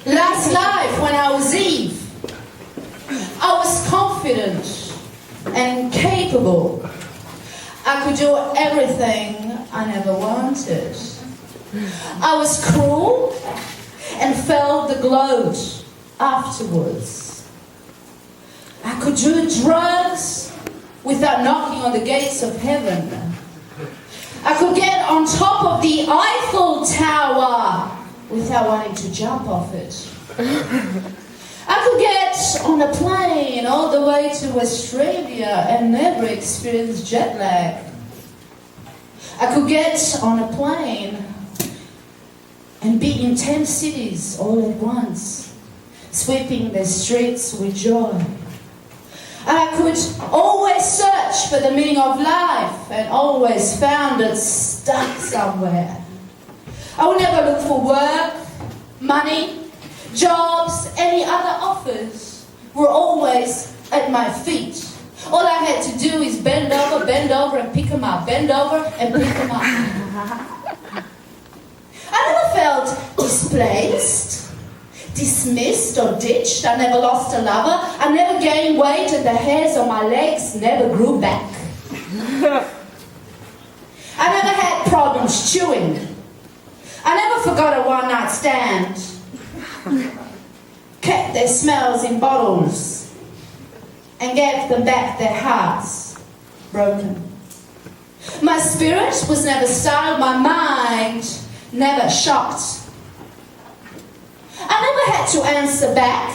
Last life, when I was Eve, I was confident and capable. I could do everything I never wanted. I was cruel and felt the gloat afterwards. I could do drugs without knocking on the gates of heaven. I could get on top of the Eiffel Tower without wanting to jump off it. I could get on a plane all the way to Australia and never experience jet lag. I could get on a plane and be in 10 cities all at once, sweeping the streets with joy. I could always search for the meaning of life and always found it stuck somewhere. I would never look for work, money, jobs, any other offers were always at my feet. All I had to do is bend over and pick them up, bend over and pick them up. I never felt displaced, dismissed or ditched. I never lost a lover. I never gained weight and the hairs on my legs never grew back. I never had problems chewing. I never forgot a one-night stand. Kept their smells in bottles and gave them back their hearts broken. My spirit was never startled, my mind never shocked. I never had to answer back,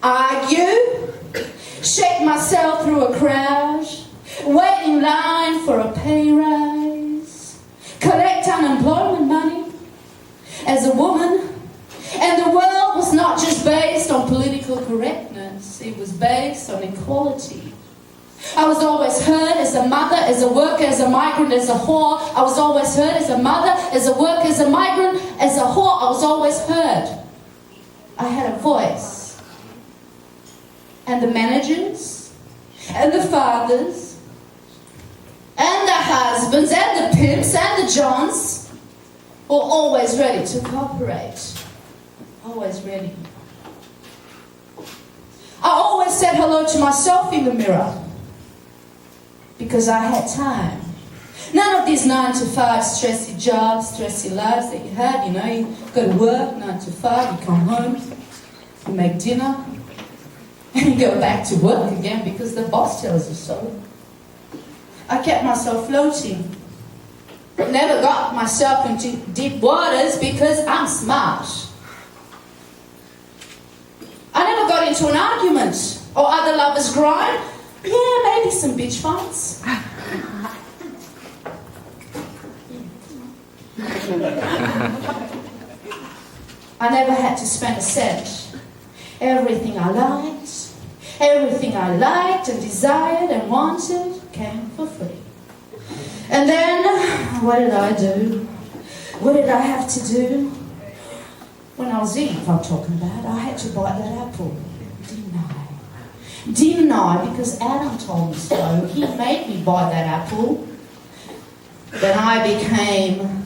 argue, shake myself through a crowd, wait in line for a pay rise, collect unemployment money as a woman. And the world was not just based on political correctness, it was based on equality. I was always heard as a mother, as a worker, as a migrant, as a whore. I was always heard as a mother, as a worker, as a migrant, as a whore. I was always heard. I had a voice. And the managers, and the fathers, and the husbands, and the pimps, and the johns were always ready to cooperate. Always ready. I always said hello to myself in the mirror because I had time. None of these 9 to 5 stressy jobs, stressy lives that you had, you go to work 9 to 5, you come home, you make dinner, and you go back to work again because the boss tells you so. I kept myself floating. Never got myself into deep waters because I'm smart. I never got into an argument or other lovers' grind. Yeah, maybe some bitch fights. I never had to spend a cent. Everything I liked and desired and wanted came for free. And then, what did I do? What did I have to do? When I was Eve, I'm talking about, I had to bite that apple, didn't I? Didn't I? Because Adam told me so. He made me bite that apple. Then I became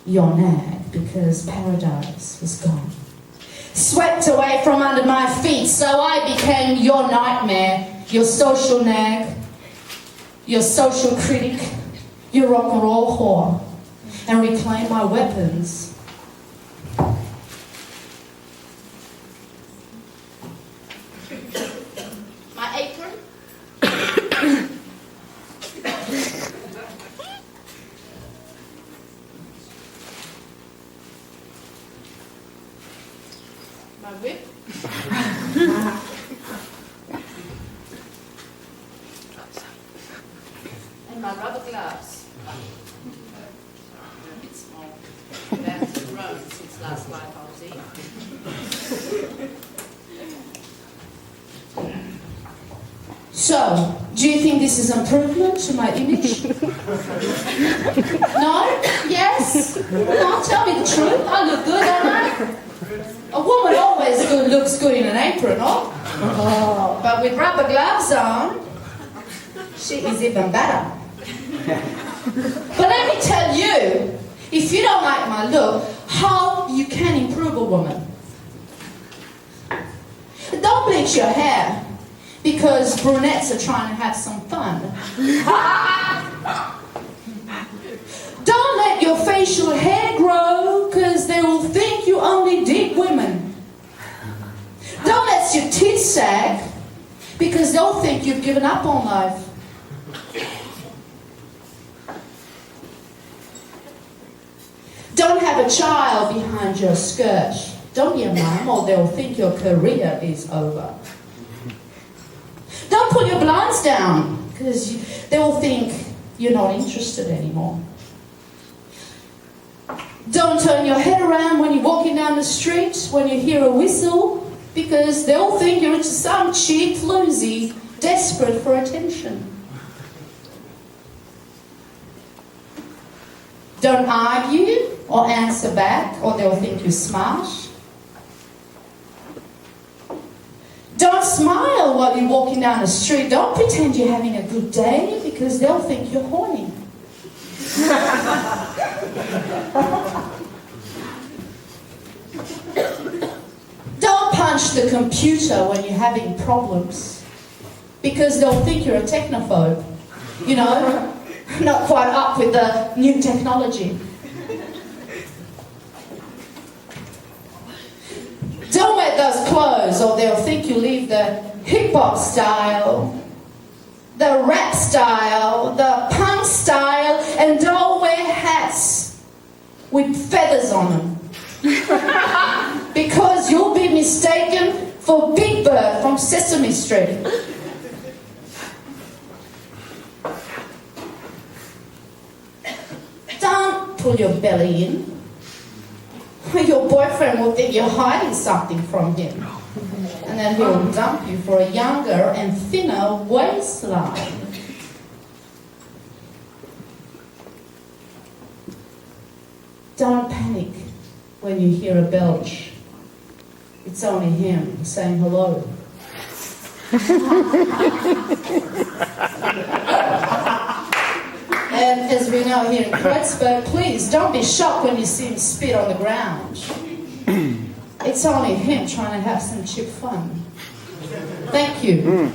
your nag because paradise was gone. Swept away from under my feet, so I became your nightmare, your social nag, your social critic, your rock and roll whore. And reclaim my weapons. My apron. My whip. And my rubber gloves. That's grown since last life I was here. So, do you think this is improvement to my image? No? Yes? No, tell me the truth. I look good, don't I? A woman always looks good in an apron, oh? But with rubber gloves on, she is even better. But let me tell you, if you don't like my look, how you can improve a woman. Don't bleach your hair because brunettes are trying to have some fun. Don't let your facial hair grow because they will think you only dig women. Don't let your tits sag because they'll think you've given up on life. Don't have a child behind your skirt. Don't be a mum or they'll think your career is over. Don't put your blinds down because they will think you're not interested anymore. Don't turn your head around when you're walking down the street when you hear a whistle because they'll think you're just some cheap floozy desperate for attention. Don't argue or answer back or they'll think you're smart. Don't smile while you're walking down the street. Don't pretend you're having a good day because they'll think you're horny. Don't punch the computer when you're having problems because they'll think you're a technophobe. You know, not quite up with the new technology. Don't wear those clothes or they'll think you leave the hip-hop style, the rap style, the punk style, and don't wear hats with feathers on them. Because you'll be mistaken for Big Bird from Sesame Street. Don't pull your belly in. Your boyfriend will think you're hiding something from him. And then he'll dump you for a younger and thinner waistline. Don't panic when you hear a belch. It's only him saying hello. And as we know here in Kreuzkolln, please don't be shocked when you see him spit on the ground. It's only him trying to have some cheap fun. Thank you.